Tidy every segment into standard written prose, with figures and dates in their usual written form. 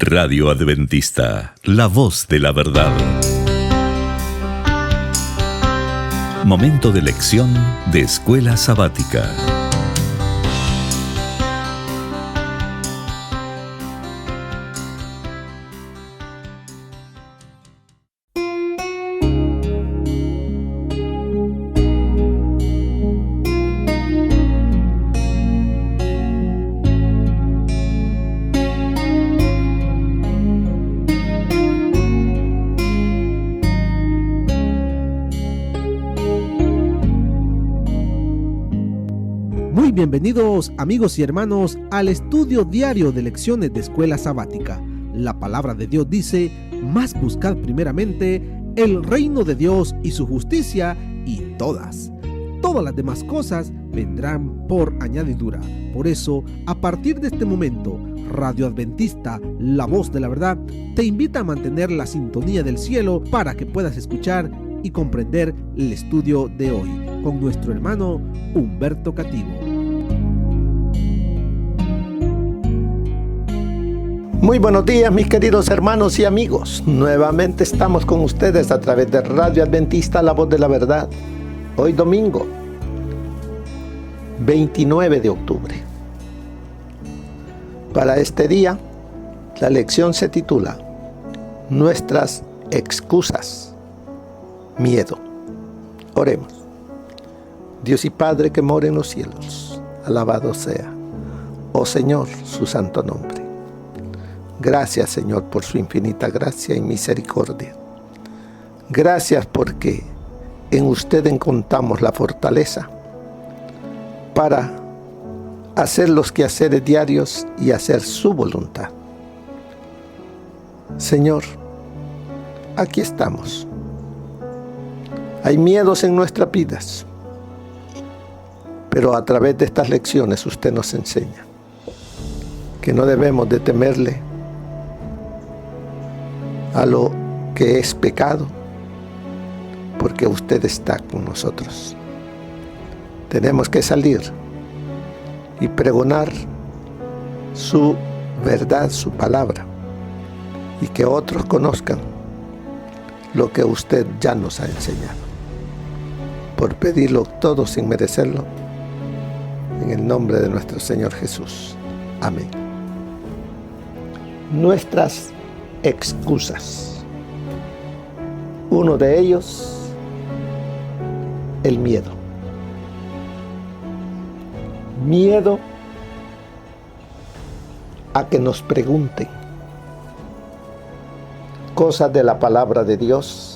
Radio Adventista, la voz de la verdad. Momento de lección de Escuela Sabática. Muy bienvenidos, amigos y hermanos, al estudio diario de lecciones de Escuela Sabática. La palabra de Dios dice: mas buscad primeramente el reino de Dios y su justicia, y todas las demás cosas vendrán por añadidura. Por eso, a partir de este momento, Radio Adventista, la voz de la verdad, te invita a mantener la sintonía del cielo para que puedas escuchar y comprender el estudio de hoy con nuestro hermano Humberto Cativo. Muy buenos días, mis queridos hermanos y amigos. Nuevamente estamos con ustedes a través de Radio Adventista, la voz de la verdad. Hoy domingo, 29 de octubre. Para este día, la lección se titula Nuestras excusas. Miedo. Oremos. Dios y Padre que mora en los cielos, alabado sea, oh Señor, su santo nombre. Gracias, Señor, por su infinita gracia y misericordia. Gracias porque en usted encontramos la fortaleza para hacer los quehaceres diarios y hacer su voluntad. Señor, aquí estamos. Hay miedos en nuestras vidas, pero a través de estas lecciones usted nos enseña que no debemos de temerle a lo que es pecado, porque usted está con nosotros. Tenemos que salir y pregonar su verdad, su palabra, y que otros conozcan lo que usted ya nos ha enseñado. Por pedirlo todo sin merecerlo, en el nombre de nuestro Señor Jesús. Amén. Nuestras excusas. Uno de ellos, el miedo. Miedo a que nos pregunten cosas de la palabra de Dios,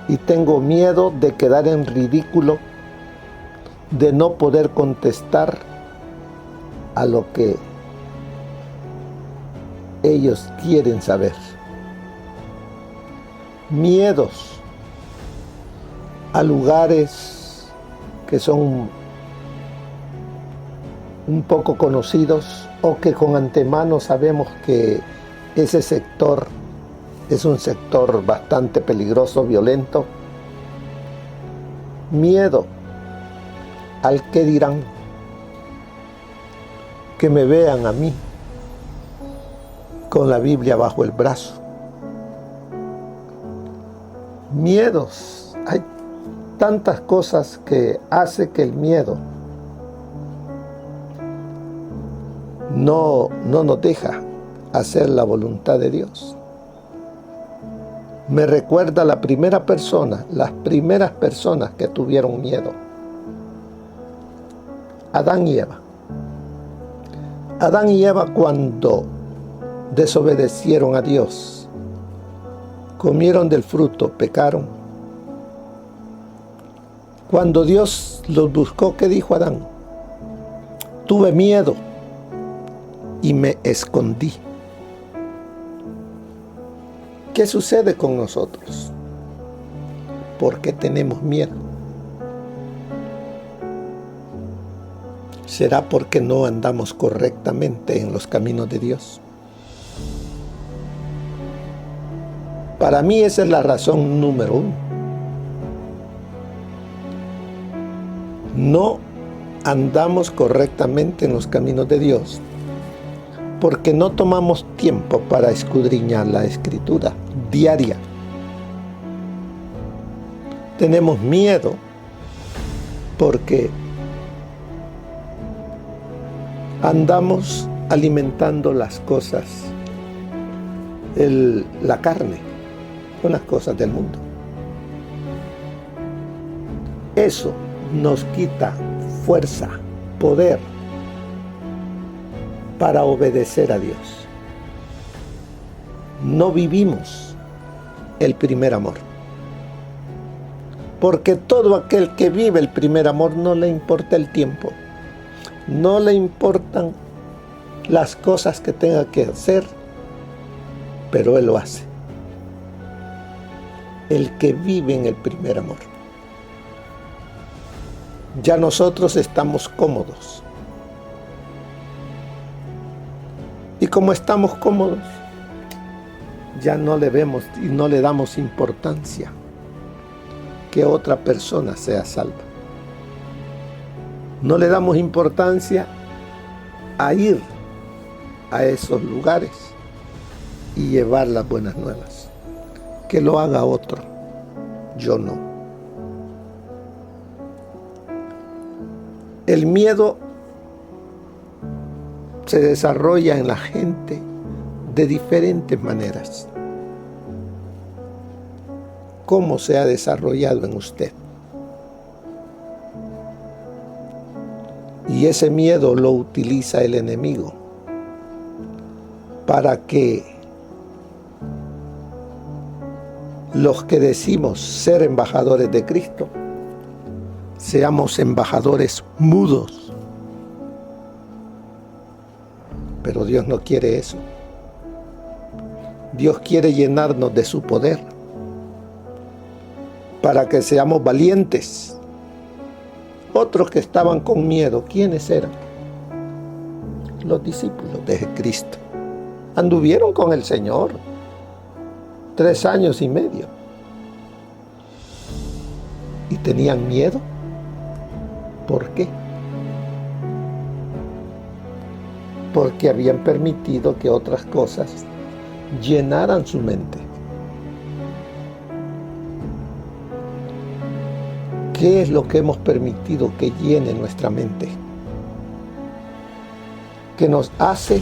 y tengo miedo de quedar en ridículo, de no poder contestar a lo que ellos quieren saber. Miedos a lugares que son un poco conocidos o que con antemano sabemos que ese sector es un sector bastante peligroso, violento. Miedo al que dirán, que me vean a mí con la Biblia bajo el brazo. Miedos. Hay tantas cosas que hace que el miedo no nos deja hacer la voluntad de Dios. Me recuerda las primeras personas que tuvieron miedo. Adán y Eva. Adán y Eva, cuando desobedecieron a Dios, comieron del fruto, pecaron. Cuando Dios los buscó, ¿qué dijo Adán? Tuve miedo y me escondí. ¿Qué sucede con nosotros? ¿Por qué tenemos miedo? ¿Será porque no andamos correctamente en los caminos de Dios? Para mí esa es la razón número uno. No andamos correctamente en los caminos de Dios porque no tomamos tiempo para escudriñar la Escritura diaria. Tenemos miedo porque andamos alimentando las cosas, la carne, con las cosas del mundo. Eso nos quita fuerza, poder para obedecer a Dios. No vivimos el primer amor. Porque todo aquel que vive el primer amor no le importa el tiempo, no le importan las cosas que tenga que hacer, pero él lo hace. El que vive en el primer amor. Ya nosotros estamos cómodos. Y como estamos cómodos, ya no le vemos y no le damos importancia que otra persona sea salva. No le damos importancia a ir a esos lugares y llevar las buenas nuevas. Que lo haga otro, yo no. El miedo se desarrolla en la gente de diferentes maneras. ¿Cómo se ha desarrollado en usted? Y ese miedo lo utiliza el enemigo para que los que decimos ser embajadores de Cristo seamos embajadores mudos. Pero Dios no quiere eso. Dios quiere llenarnos de su poder para que seamos valientes. Otros que estaban con miedo, ¿quiénes eran? Los discípulos de Cristo. Anduvieron con el Señor 3 años y medio. ¿Y tenían miedo? ¿Por qué? Porque habían permitido que otras cosas llenaran su mente. ¿Qué es lo que hemos permitido que llene nuestra mente? Que nos hace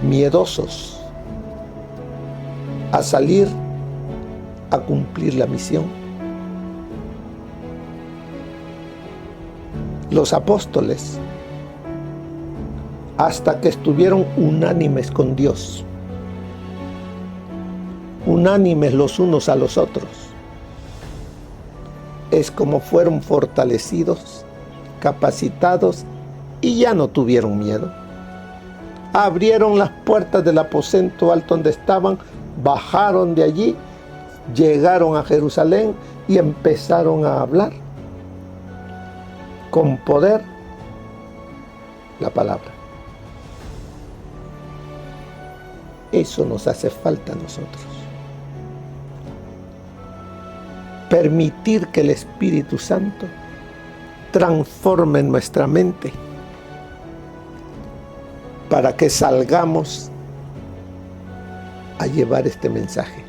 miedosos a salir a cumplir la misión. Los apóstoles, hasta que estuvieron unánimes con Dios, unánimes los unos a los otros, es como fueron fortalecidos, capacitados y ya no tuvieron miedo. Abrieron las puertas del aposento alto donde estaban, bajaron de allí, llegaron a Jerusalén y empezaron a hablar con poder la palabra. Eso nos hace falta a nosotros. Permitir que el Espíritu Santo transforme nuestra mente para que salgamos a llevar este mensaje.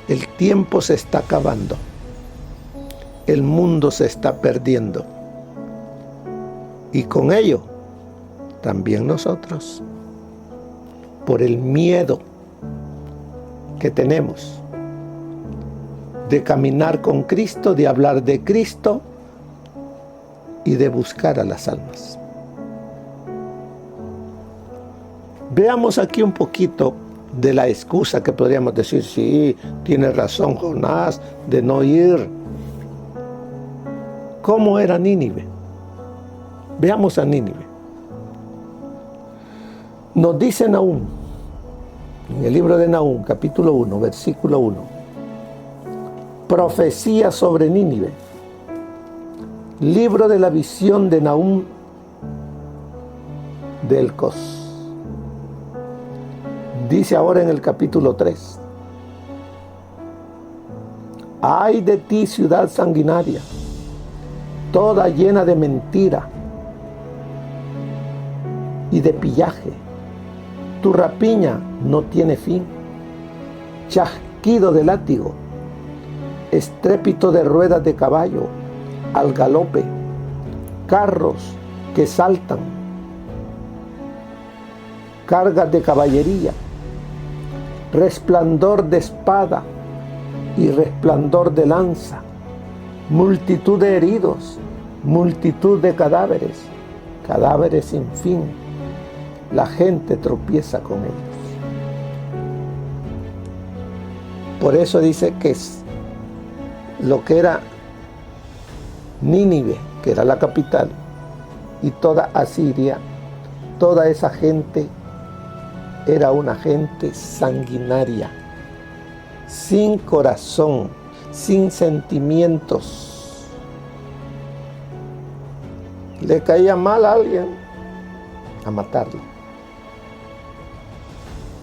El tiempo se está acabando. El mundo se está perdiendo. Y con ello, también nosotros, por el miedo que tenemos de caminar con Cristo, de hablar de Cristo y de buscar a las almas. Veamos aquí un poquito de la excusa que podríamos decir, sí, tiene razón Jonás de no ir. ¿Cómo era Nínive? Veamos a Nínive. Nos dice Nahum, en el libro de Nahum, capítulo 1, versículo 1, profecía sobre Nínive. Libro de la visión de Nahum de Elcos. Dice ahora en el capítulo 3: ay de ti, ciudad sanguinaria, toda llena de mentira. y de pillaje. Tu rapiña no tiene fin. Chasquido de látigo, estrépito de ruedas de caballo al galope, carros que saltan, cargas de caballería, resplandor de espada y resplandor de lanza, multitud de heridos, multitud de cadáveres, cadáveres sin fin. La gente tropieza con ellos. Por eso dice que es lo que era Nínive, que era la capital, y toda Asiria, toda esa gente era una gente sanguinaria, sin corazón, sin sentimientos. Le caía mal a alguien, a matarlo.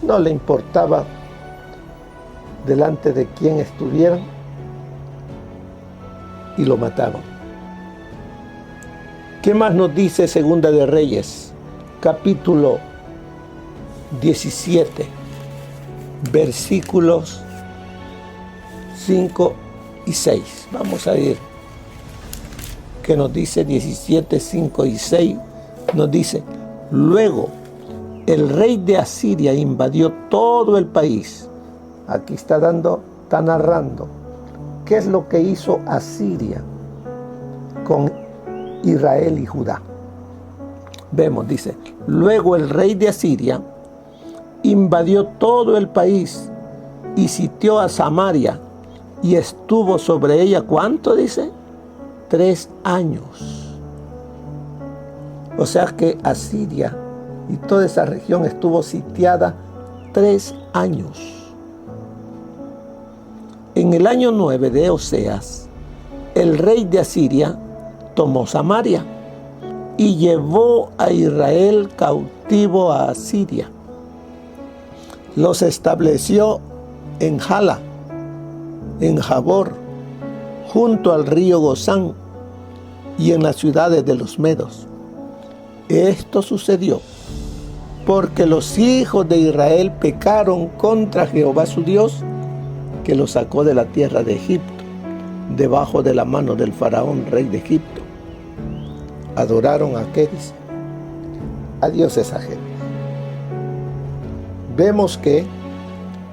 No le importaba delante de quién estuvieran y lo mataban. ¿Qué más nos dice Segunda de Reyes, capítulo 17, versículos 5 y 6? Vamos a ir. ¿Qué nos dice 17, 5 y 6? Nos dice: luego el rey de Asiria invadió todo el país. Aquí está narrando qué es lo que hizo Asiria con Israel y Judá. Vemos, dice: luego el rey de Asiria invadió todo el país y sitió a Samaria y estuvo sobre ella, ¿cuánto dice? 3 años. O sea que Asiria y toda esa región estuvo sitiada 3 años. En el año 9 de Oseas, el rey de Asiria tomó Samaria y llevó a Israel cautivo a Asiria. Los estableció en Hala, en Jabor, junto al río Gozán y en las ciudades de los medos. Esto sucedió porque los hijos de Israel pecaron contra Jehová su Dios, que los sacó de la tierra de Egipto, debajo de la mano del faraón, rey de Egipto. Adoraron a ¿qué dice? A dioses ajenos. Vemos que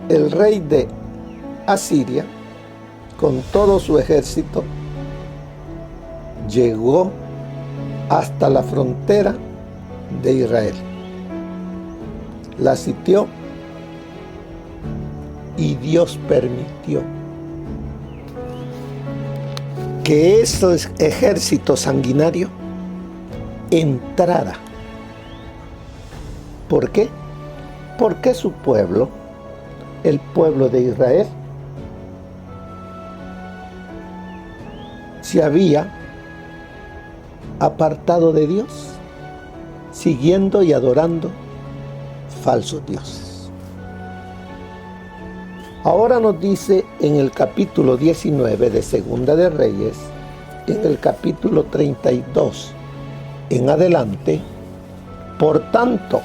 el rey de Asiria, con todo su ejército, llegó hasta la frontera de Israel. La sitió y Dios permitió que ese ejército sanguinario entrara. ¿Por qué? Porque su pueblo, el pueblo de Israel, se había apartado de Dios, siguiendo y adorando falsos dioses. Ahora nos dice en el capítulo 19 de Segunda de Reyes, en el capítulo 32 en adelante: por tanto,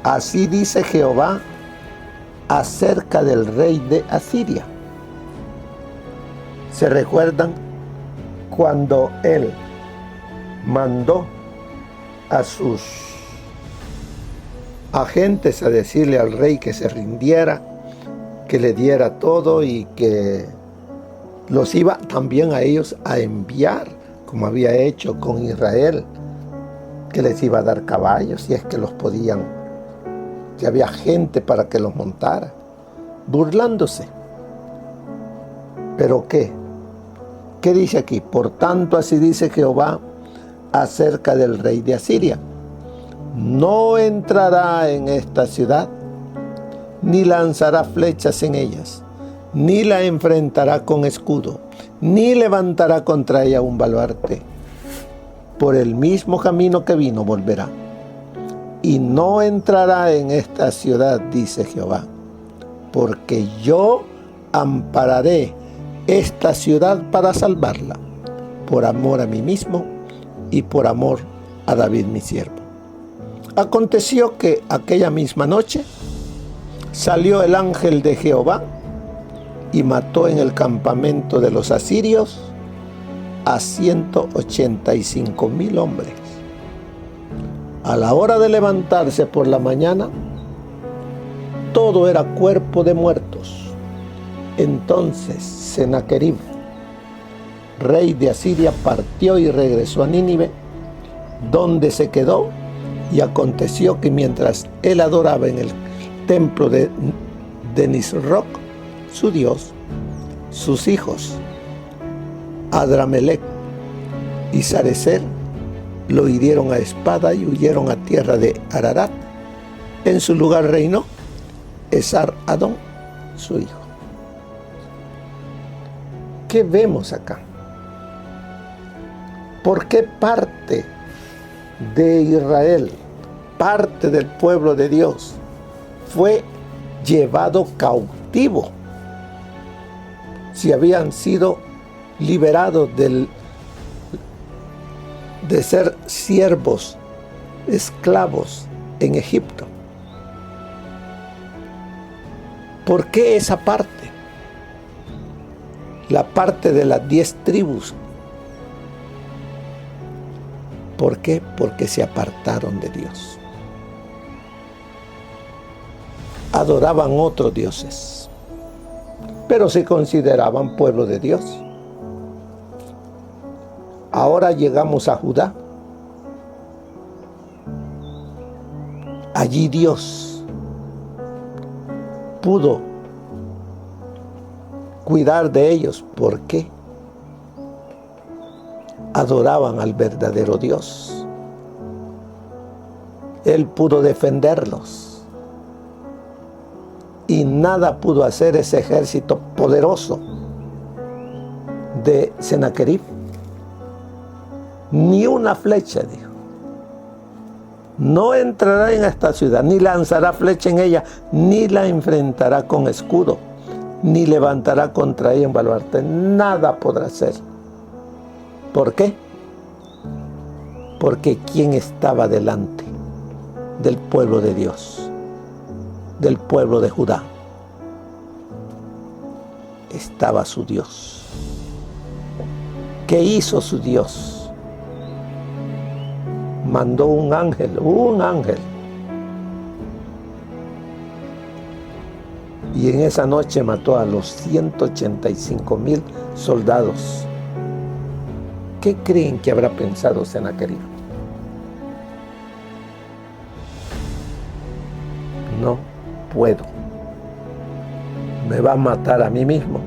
así dice Jehová acerca del rey de Asiria. ¿Se recuerdan cuando él mandó a sus agentes a decirle al rey que se rindiera, que le diera todo y que los iba también a ellos a enviar, como había hecho con Israel, que les iba a dar caballos si es que los podían, que había gente para que los montara, burlándose? ¿Pero qué? ¿Qué dice aquí? Por tanto, así dice Jehová acerca del rey de Asiria: no entrará en esta ciudad, ni lanzará flechas en ellas, ni la enfrentará con escudo, ni levantará contra ella un baluarte. Por el mismo camino que vino volverá, y no entrará en esta ciudad, dice Jehová, porque yo ampararé esta ciudad para salvarla, por amor a mí mismo y por amor a David mi siervo. Aconteció que aquella misma noche salió el ángel de Jehová y mató en el campamento de los asirios a 185,000 hombres. A la hora de levantarse por la mañana, todo era cuerpo de muertos. Entonces Sennacherib, rey de Asiria, partió y regresó a Nínive, donde se quedó, y aconteció que mientras él adoraba en el templo de Nisroch, su dios, sus hijos, Adramelech y Sarecer, lo hirieron a espada y huyeron a tierra de Ararat. En su lugar reinó Esar-Adón, su hijo. ¿Qué vemos acá? ¿Por qué parte de Israel, parte del pueblo de Dios, fue llevado cautivo? Si habían sido liberados de ser siervos, esclavos en Egipto. ¿Por qué esa parte? La parte de las 10 tribus. ¿Por qué? Porque se apartaron de Dios. Adoraban otros dioses, pero se consideraban pueblo de Dios. Ahora llegamos a Judá. Allí Dios pudo cuidar de ellos. ¿Por qué? Adoraban al verdadero Dios. Él pudo defenderlos. Y nada pudo hacer ese ejército poderoso de Sennacherib. Ni una flecha, dijo. No entrará en esta ciudad, ni lanzará flecha en ella, ni la enfrentará con escudo, ni levantará contra ella un baluarte. Nada podrá hacer. ¿Por qué? Porque ¿quién estaba delante del pueblo de Dios? Del pueblo de Judá. Estaba su Dios. ¿Qué hizo su Dios? Mandó un ángel. Y en esa noche mató a los 185,000 soldados. ¿Qué creen que habrá pensado Sennacherib? No puedo. Me va a matar a mí mismo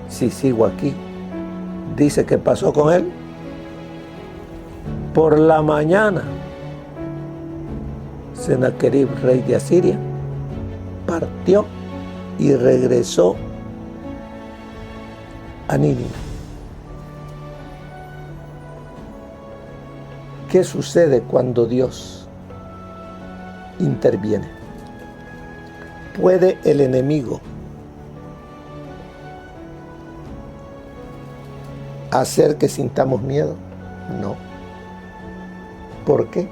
si sigo aquí. Dice que pasó con él. Por la mañana, Sennacherib, rey de Asiria, partió y regresó a Nínive. ¿Qué sucede cuando Dios interviene? ¿Puede el enemigo hacer que sintamos miedo? No. ¿Por qué?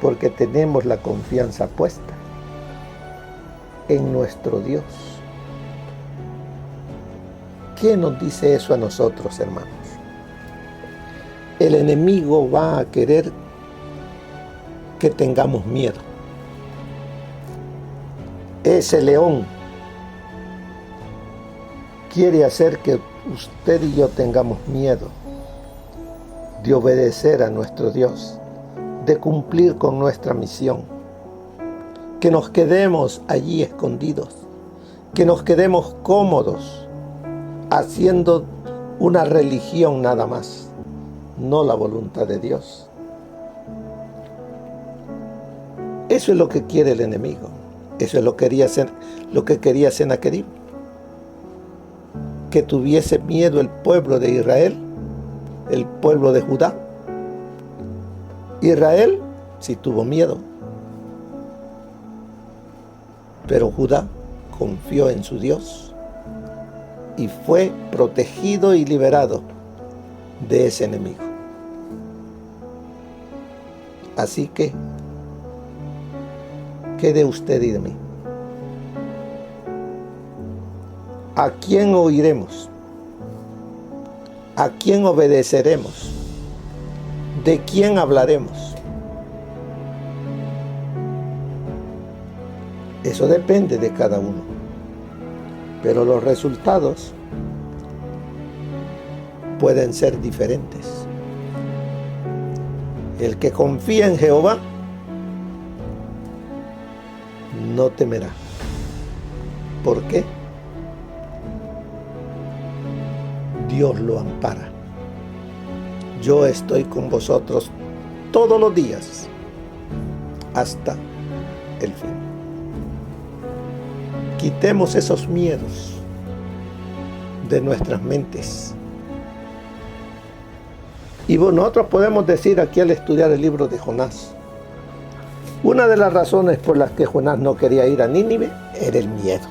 Porque tenemos la confianza puesta en nuestro Dios. ¿Qué nos dice eso a nosotros, hermanos? El enemigo va a querer que tengamos miedo. Ese león quiere hacer que usted y yo tengamos miedo de obedecer a nuestro Dios, de cumplir con nuestra misión, que nos quedemos allí escondidos, que nos quedemos cómodos haciendo una religión nada más, no la voluntad de Dios. Eso es lo que quiere el enemigo. Eso es lo que quería Sennacherib, que tuviese miedo el pueblo de Israel, el pueblo de Judá. Israel sí tuvo miedo, pero Judá confió en su Dios y fue protegido y liberado de ese enemigo. Así que ¿Qué de usted y de mí? ¿A quién oiremos? ¿A quién obedeceremos? ¿De quién hablaremos? Eso depende de cada uno. Pero los resultados pueden ser diferentes. El que confía en Jehová no temerá. ¿Por qué? Dios lo ampara. Yo estoy con vosotros todos los días hasta el fin. Quitemos esos miedos de nuestras mentes. Y nosotros podemos decir aquí al estudiar el libro de Jonás, una de las razones por las que Jonás no quería ir a Nínive era el miedo.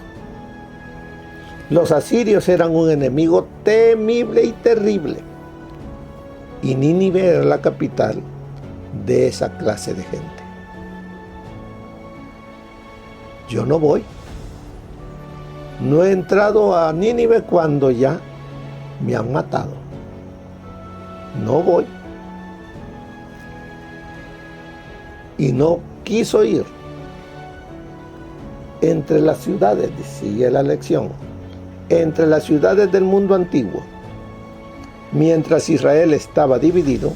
Los asirios eran un enemigo temible y terrible. Y Nínive era la capital de esa clase de gente. Yo no voy. No he entrado a Nínive cuando ya me han matado. No voy. Y no quiso ir. Entre las ciudades, sigue la lección, entre las ciudades del mundo antiguo, mientras Israel estaba dividido,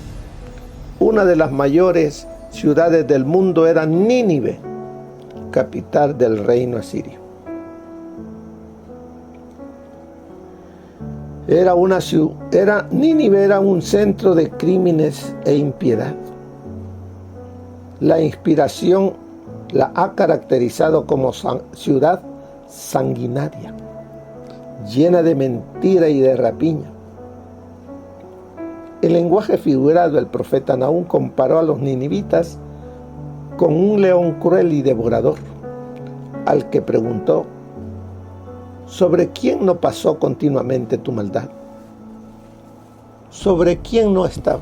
una de las mayores ciudades del mundo era Nínive, capital del reino asirio. Nínive era un centro de crímenes e impiedad. La inspiración la ha caracterizado como ciudad sanguinaria, llena de mentira y de rapiña. El lenguaje figurado, el profeta Nahum comparó a los ninivitas con un león cruel y devorador, al que preguntó: ¿sobre quién no pasó continuamente tu maldad? ¿Sobre quién no estaba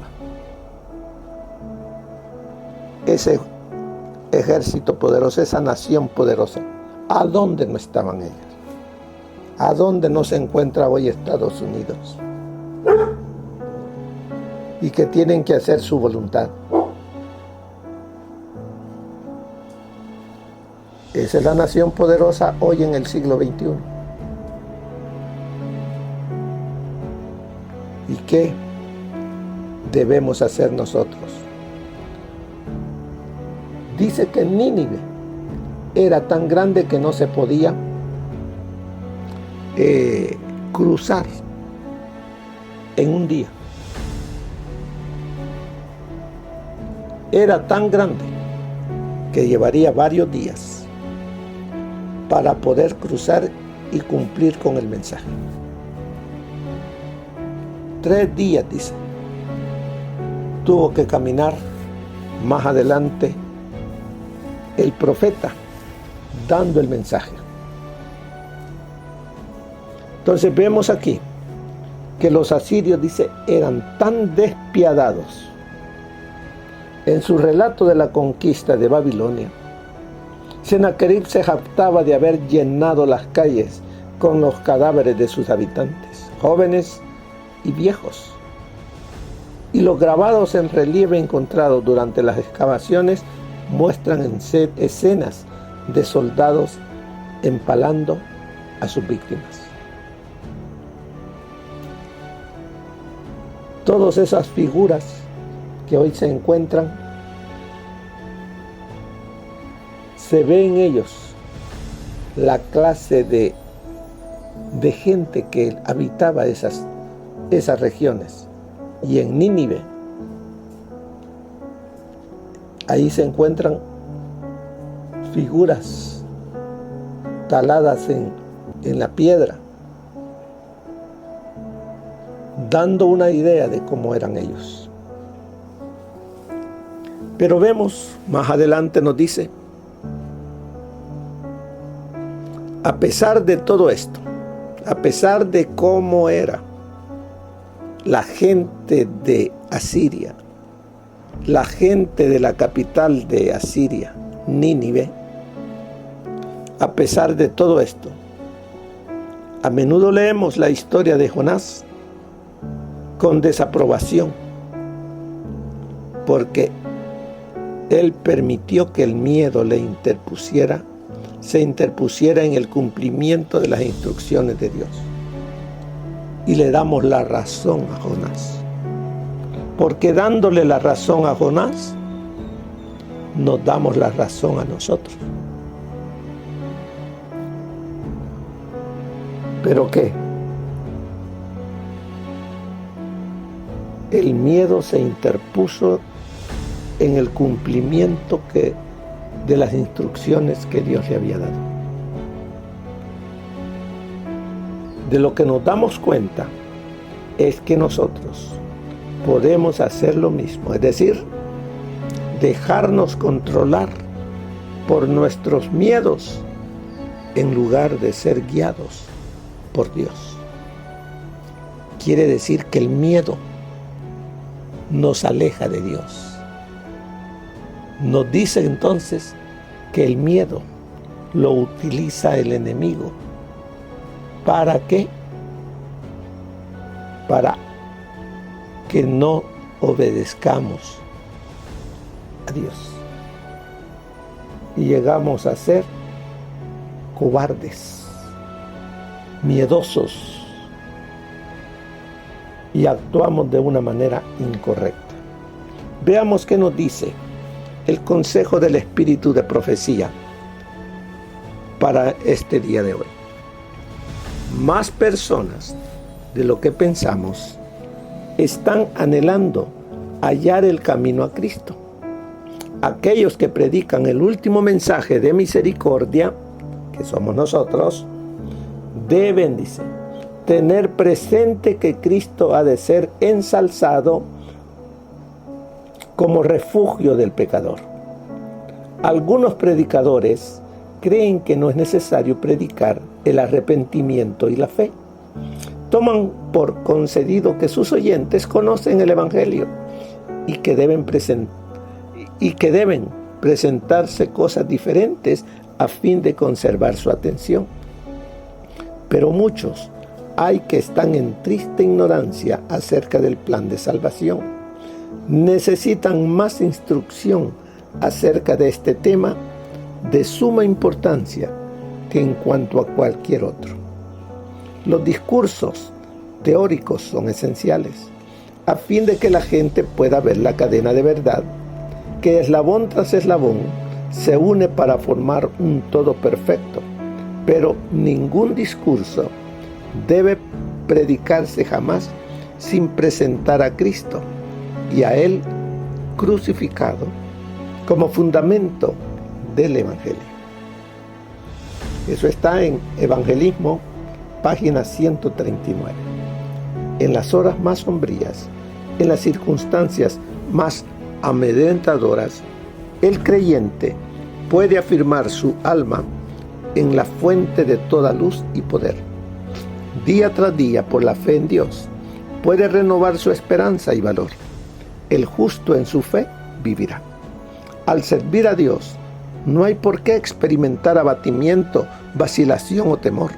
ese ejército poderoso, esa nación poderosa? ¿A dónde no estaban ellos? ¿A dónde no se encuentra hoy Estados Unidos? Y que tienen que hacer su voluntad. Esa es la nación poderosa hoy en el siglo XXI. ¿Y qué debemos hacer nosotros? Dice que Nínive era tan grande que no se podía cruzar en un día. Era tan grande que llevaría varios días para poder cruzar y cumplir con el mensaje. 3 días, dice, tuvo que caminar más adelante el profeta dando el mensaje. Entonces vemos aquí que los asirios, dice, eran tan despiadados. En su relato de la conquista de Babilonia, Sennacherib se jactaba de haber llenado las calles con los cadáveres de sus habitantes, jóvenes y viejos. Y los grabados en relieve encontrados durante las excavaciones muestran escenas de soldados empalando a sus víctimas. Todas esas figuras que hoy se encuentran, se ve en ellos la clase de gente que habitaba esas regiones. Y en Nínive, ahí se encuentran figuras taladas en la piedra, dando una idea de cómo eran ellos. Pero vemos, más adelante nos dice, a pesar de todo esto, a pesar de cómo era la gente de Asiria, la gente de la capital de Asiria, Nínive, A pesar de todo esto, a menudo leemos la historia de Jonás con desaprobación, porque él permitió que el miedo se interpusiera en el cumplimiento de las instrucciones de Dios. Y le damos la razón a Jonás, porque dándole la razón a Jonás, nos damos la razón a nosotros. ¿Pero qué? El miedo se interpuso en el cumplimiento de las instrucciones que Dios le había dado. De lo que nos damos cuenta es que nosotros podemos hacer lo mismo, es decir, dejarnos controlar por nuestros miedos en lugar de ser guiados por Dios. Quiere decir que el miedo nos aleja de Dios. Nos dice entonces que el miedo lo utiliza el enemigo. ¿Para qué? Para que no obedezcamos a Dios y llegamos a ser cobardes, miedosos y actuamos de una manera incorrecta. Veamos qué nos dice el consejo del Espíritu de profecía para este día de hoy. Más personas de lo que pensamos están anhelando hallar el camino a Cristo. Aquellos que predican el último mensaje de misericordia, que somos nosotros, deben, dice, tener presente que Cristo ha de ser ensalzado como refugio del pecador. Algunos predicadores creen que no es necesario predicar el arrepentimiento y la fe. Toman por concedido que sus oyentes conocen el Evangelio y que deben presentarse cosas diferentes a fin de conservar su atención. Pero muchos hay que están en triste ignorancia acerca del plan de salvación. Necesitan más instrucción acerca de este tema de suma importancia que en cuanto a cualquier otro. Los discursos teóricos son esenciales a fin de que la gente pueda ver la cadena de verdad que eslabón tras eslabón se une para formar un todo perfecto, pero ningún discurso debe predicarse jamás sin presentar a Cristo y a Él crucificado como fundamento del Evangelio. Eso está en Evangelismo, página 139. En las horas más sombrías, en las circunstancias más amedrentadoras, el creyente puede afirmar su alma en la fuente de toda luz y poder. Día tras día, por la fe en Dios, puede renovar su esperanza y valor. El justo en su fe vivirá. Al servir a Dios, no hay por qué experimentar abatimiento, vacilación o temor.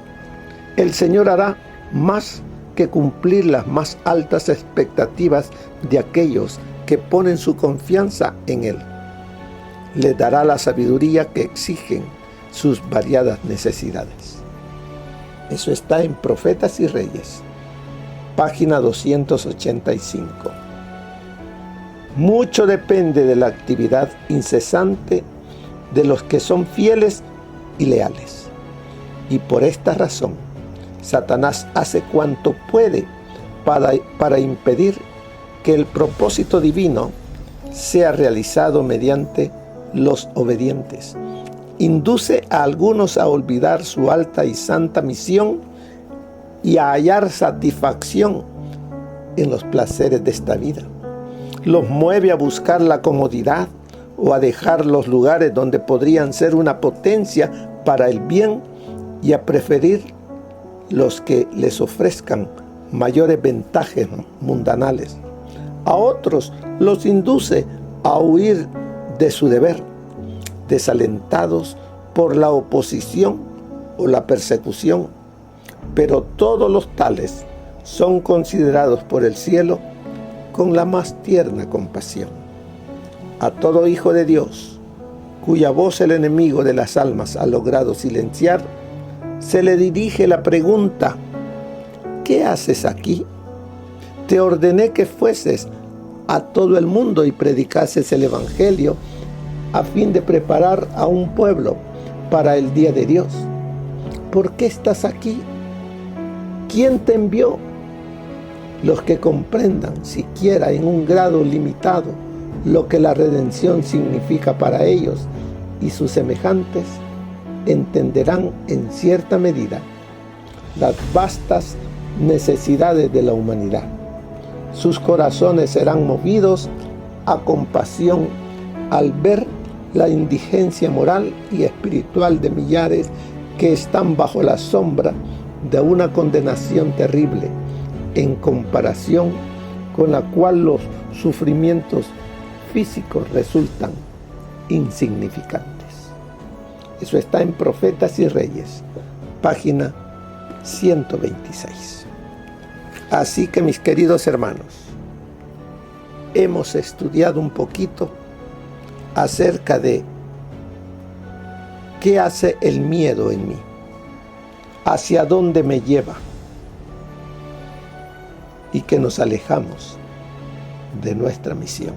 El Señor hará más que cumplir las más altas expectativas de aquellos que ponen su confianza en Él. Les dará la sabiduría que exigen sus variadas necesidades. Eso está en Profetas y Reyes, página 285. Mucho depende de la actividad incesante de los que son fieles y leales. Y por esta razón, Satanás hace cuanto puede para impedir que el propósito divino sea realizado mediante los obedientes. Induce a algunos a olvidar su alta y santa misión y a hallar satisfacción en los placeres de esta vida. Los mueve a buscar la comodidad o a dejar los lugares donde podrían ser una potencia para el bien y a preferir los que les ofrezcan mayores ventajas mundanales. A otros los induce a huir de su deber, desalentados por la oposición o la persecución, pero todos los tales son considerados por el cielo con la más tierna compasión. A todo hijo de Dios, cuya voz el enemigo de las almas ha logrado silenciar, se le dirige la pregunta: ¿qué haces aquí? Te ordené que fueses a todo el mundo y predicases el evangelio a fin de preparar a un pueblo para el día de Dios. ¿Por qué estás aquí? ¿Quién te envió? Los que comprendan siquiera en un grado limitado lo que la redención significa para ellos y sus semejantes, entenderán en cierta medida las vastas necesidades de la humanidad. Sus corazones serán movidos a compasión al ver la indigencia moral y espiritual de millares que están bajo la sombra de una condenación terrible, en comparación con la cual los sufrimientos físicos resultan insignificantes. Eso está en Profetas y Reyes, página 126. Así que, mis queridos hermanos, hemos estudiado un poquito acerca de qué hace el miedo en mí, hacia dónde me lleva, y que nos alejamos de nuestra misión.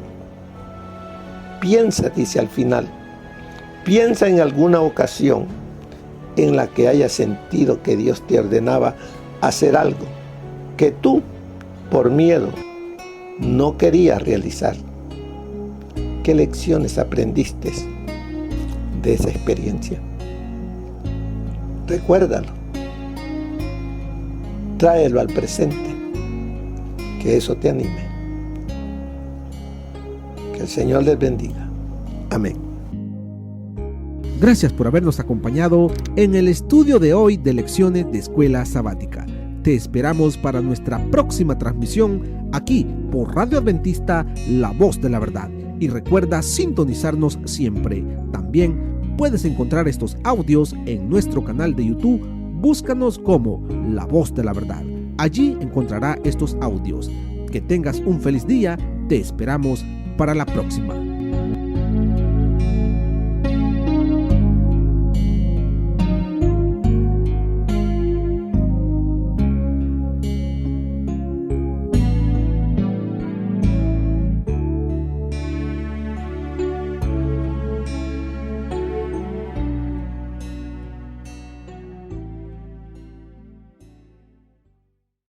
Piensa, dice al final, piensa en alguna ocasión en la que hayas sentido que Dios te ordenaba hacer algo que tú, por miedo, no querías realizar. ¿Qué lecciones aprendiste de esa experiencia? Recuérdalo. Tráelo al presente. Que eso te anime. Que el Señor les bendiga. Amén. Gracias por habernos acompañado en el estudio de hoy de Lecciones de Escuela Sabática. Te esperamos para nuestra próxima transmisión aquí por Radio Adventista, La Voz de la Verdad. Y recuerda sintonizarnos siempre. También puedes encontrar estos audios en nuestro canal de YouTube. Búscanos como La Voz de la Verdad. Allí encontrará estos audios. Que tengas un feliz día. Te esperamos para la próxima.